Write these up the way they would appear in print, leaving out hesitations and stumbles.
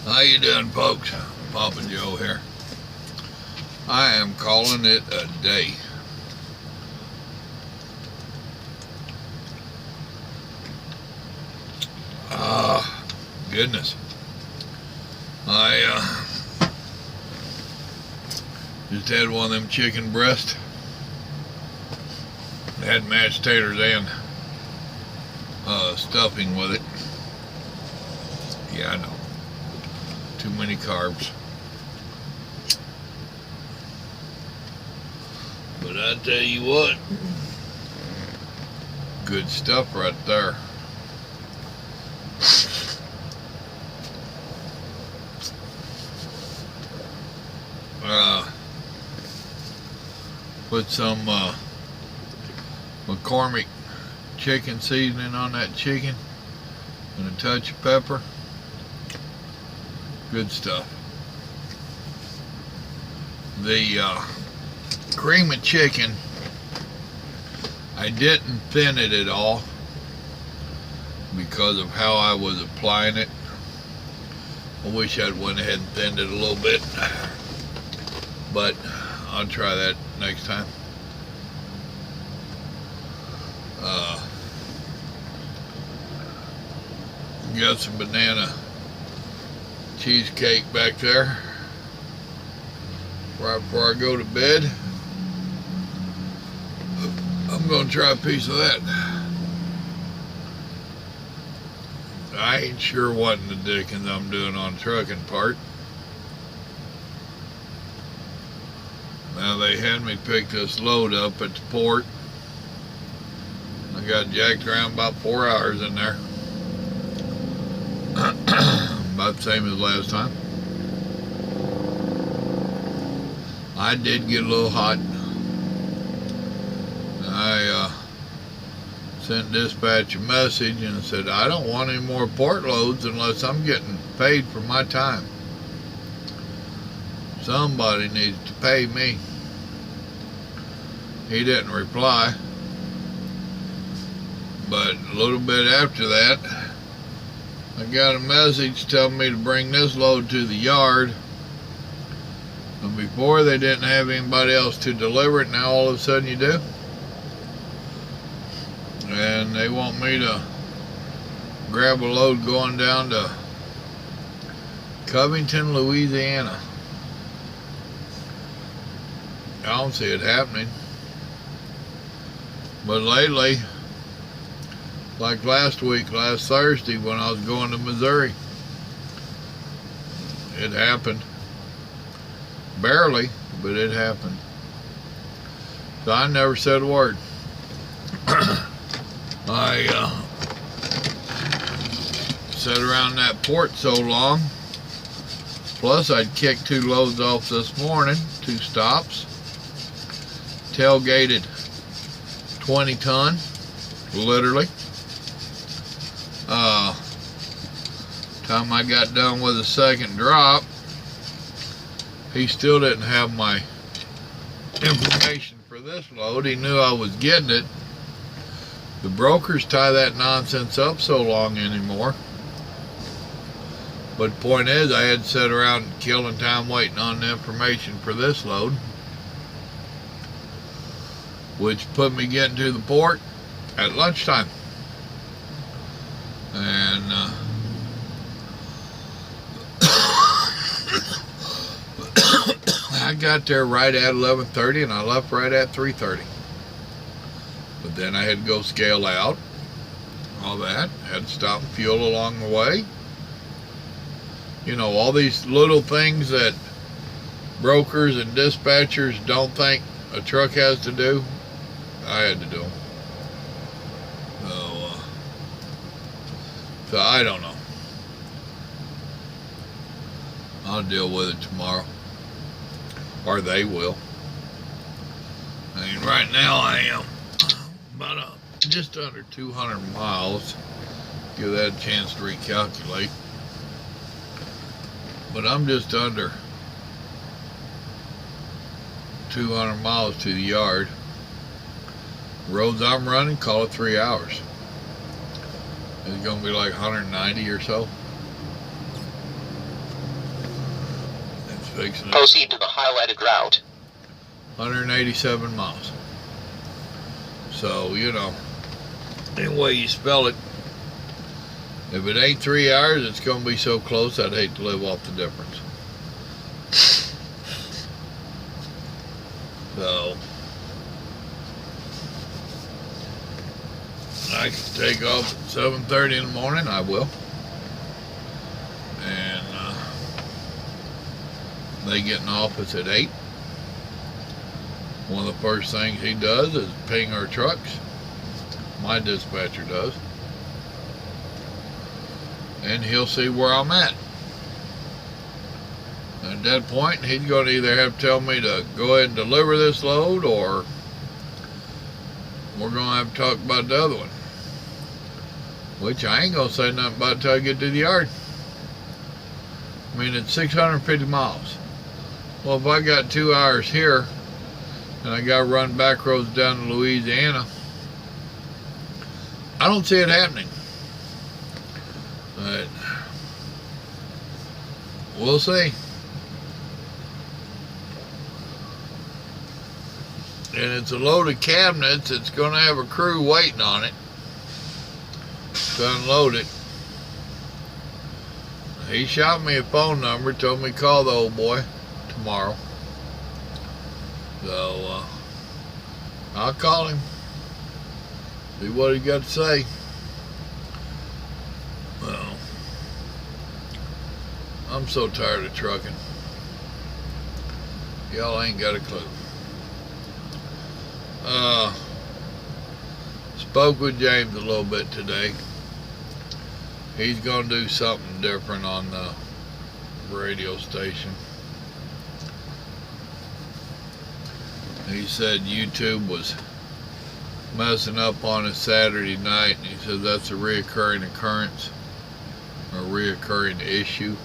How you doing, folks? Papa Joe here. I am calling it a day. Goodness. I just had one of them chicken breasts. Had mashed taters and stuffing with it. Yeah, I know. Too many carbs. But I tell you what, good stuff right there. Put some McCormick chicken seasoning on that chicken and a touch of pepper. Good stuff. The cream of chicken, I didn't thin it at all because of how I was applying it. I wish I'd went ahead and thinned it a little bit, but I'll try that next time. Got some banana cheesecake back there right before I go to bed. I'm gonna try a piece of that. I ain't sure what in the dickens I'm doing on the trucking part. Now they had me pick this load up at the port. I got jacked around about 4 hours in there. About the same as last time. I did get a little hot. I sent dispatch a message and said, I don't want any more port loads unless I'm getting paid for my time. Somebody needs to pay me. He didn't reply. But a little bit after that, I got a message telling me to bring this load to the yard. And before they didn't have anybody else to deliver it, now all of a sudden you do. And they want me to grab a load going down to Covington, Louisiana. I don't see it happening. But lately, like last Thursday when I was going to Missouri, it happened. Barely, but it happened. So I never said a word. I sat around that port so long. Plus I'd kicked 2 loads off this morning, 2 stops. Tailgated 20 ton, literally. Time I got done with the second drop, he still didn't have my information for this load. He knew I was getting it. The brokers tie that nonsense up so long anymore. But the point is, I had to sit around killing time waiting on the information for this load, which put me getting to the port at lunchtime. And I got there right at 11:30 and I left right at 3:30. But then I had to go scale out, all that. Had to stop and fuel along the way. You know, all these little things that brokers and dispatchers don't think a truck has to do, I had to do them. So I don't know. I'll deal with it tomorrow. Or they will. I mean, right now I am about just under 200 miles. Give that a chance to recalculate. But I'm just under 200 miles to the yard. Roads I'm running, call it 3 hours. It's going to be like 190 or so. Fixing it. Proceed to the highlighted route. 187 miles. So, you know, any way you spell it, if it ain't 3 hours, it's going to be so close, I'd hate to live off the difference. So, I can take off at 7:30 in the morning, I will. And they get in the office at 8. One of the first things he does is ping our trucks. My dispatcher does. And he'll see where I'm at. And at that point, he's going to either have to tell me to go ahead and deliver this load, or we're going to have to talk about the other one. Which I ain't going to say nothing about until I get to the yard. I mean, it's 650 miles. Well, if I got 2 hours here, and I got to run back roads down to Louisiana, I don't see it happening. But we'll see. And it's a load of cabinets. It's going to have a crew waiting on it to unload it. He shot me a phone number, told me to call the old boy tomorrow. So I'll call him, see what he got to say. Well, I'm so tired of trucking. Y'all ain't got a clue. Spoke with James a little bit today. He's going to do something different on the radio station. He said YouTube was messing up on a Saturday night, and he said that's a reoccurring occurrence, or reoccurring issue.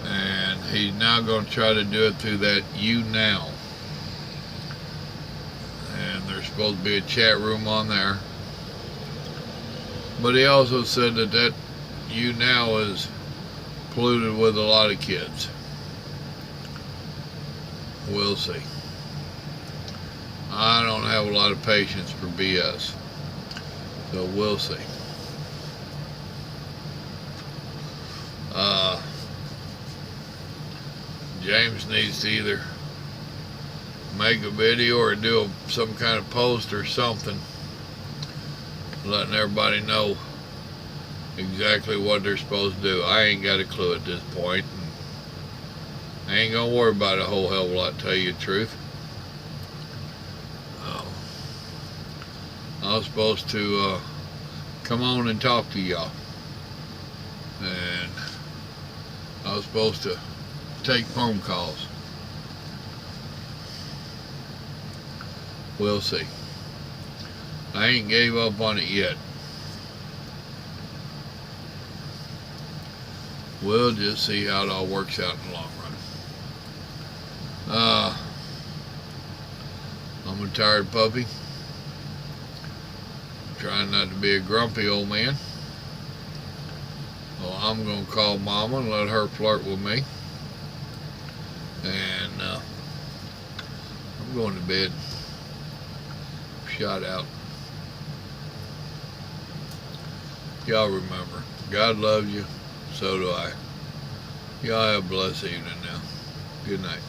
And he's now going to try to do it through that YouNow. And there's supposed to be a chat room on there. But he also said that YouNow is polluted with a lot of kids. We'll see. I don't have a lot of patience for BS. So we'll see. James needs to either make a video or do some kind of post or something, letting everybody know exactly what they're supposed to do. I ain't got a clue at this point. I ain't gonna worry about it a whole hell of a lot, to tell you the truth. I was supposed to come on and talk to y'all, and I was supposed to take phone calls. We'll see. I ain't gave up on it yet. We'll just see how it all works out in the long run. I'm a tired puppy. Trying not to be a grumpy old man. Well, I'm going to call Mama and let her flirt with me. And I'm going to bed. Shot out. Y'all remember, God loves you, so do I. Y'all have a blessed evening now. Good night.